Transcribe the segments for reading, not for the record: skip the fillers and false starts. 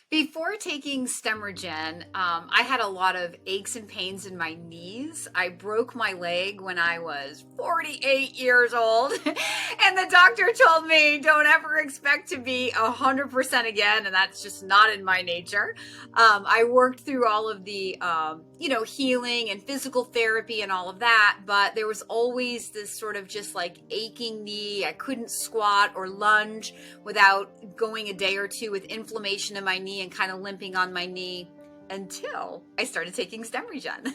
Before taking STEMREGEN, I had a lot of aches and pains in my knees. I broke my leg when I was 48 years old, and the doctor told me, don't ever expect to be 100% again, and that's just not in my nature. I worked through all of the, healing and physical therapy and all of that, but there was always this sort of just like aching knee. I couldn't squat or lunge without going a day or two with inflammation in my knee and kind of limping on my knee until I started taking STEMREGEN.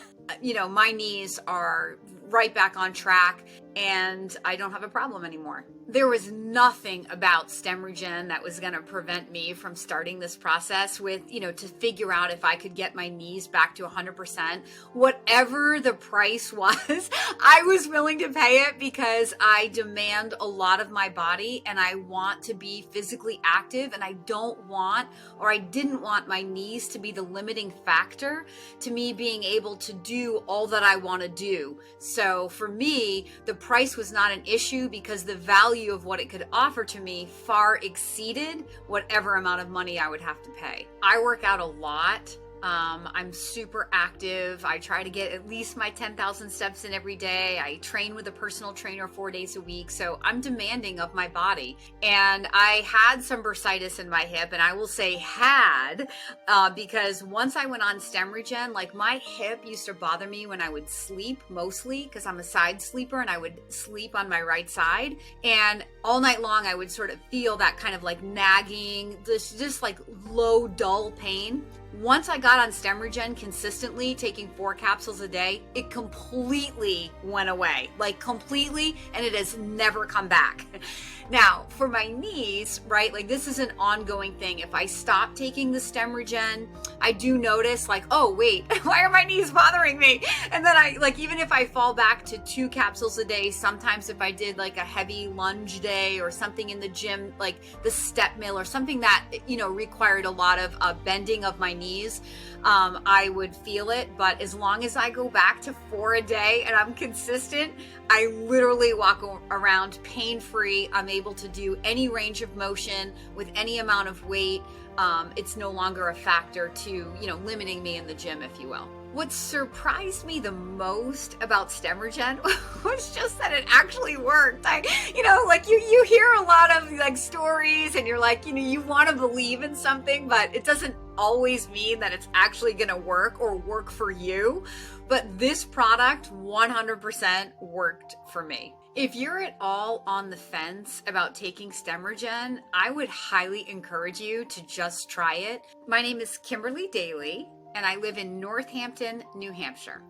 My knees are right back on track and I don't have a problem anymore. There was nothing about STEMREGEN that was going to prevent me from starting this process with, to figure out if I could get my knees back to 100%. Whatever the price was, I was willing to pay it because I demand a lot of my body and I want to be physically active, and I didn't want my knees to be the limiting factor to me being able to do all that I want to do. So for me, the price was not an issue because the value of what it could offer to me far exceeded whatever amount of money I would have to pay. I work out a lot. I'm super active. I try to get at least my 10,000 steps in every day. I train with a personal trainer 4 days a week. So I'm demanding of my body. And I had some bursitis in my hip, and I will say because once I went on STEMREGEN, like my hip used to bother me when I would sleep, mostly because I'm a side sleeper and I would sleep on my right side. And all night long, I would sort of feel that kind of like nagging, just like low, dull pain. Once I got on STEMREGEN consistently, taking 4 capsules a day, it completely went away, completely, and it has never come back. Now, for my knees, right, this is an ongoing thing. If I stop taking the STEMREGEN, I do notice oh, wait, why are my knees bothering me? And then even if I fall back to 2 capsules a day, sometimes if I did a heavy lunge day or something in the gym, like the step mill or something that, required a lot of bending of my knees, I would feel it. But as long as I go back to 4 a day and I'm consistent, I literally walk around pain-free. I'm able to do any range of motion with any amount of weight. It's no longer a factor to, limiting me in the gym, if you will. What surprised me the most about STEMREGEN was just that it actually worked. You hear a lot of stories and you're you want to believe in something, but it doesn't always mean that it's actually going to work or work for you. But this product 100% worked for me. If you're at all on the fence about taking STEMREGEN, I would highly encourage you to just try it. My name is Kimberly DALY, and I live in Northampton, New Hampshire.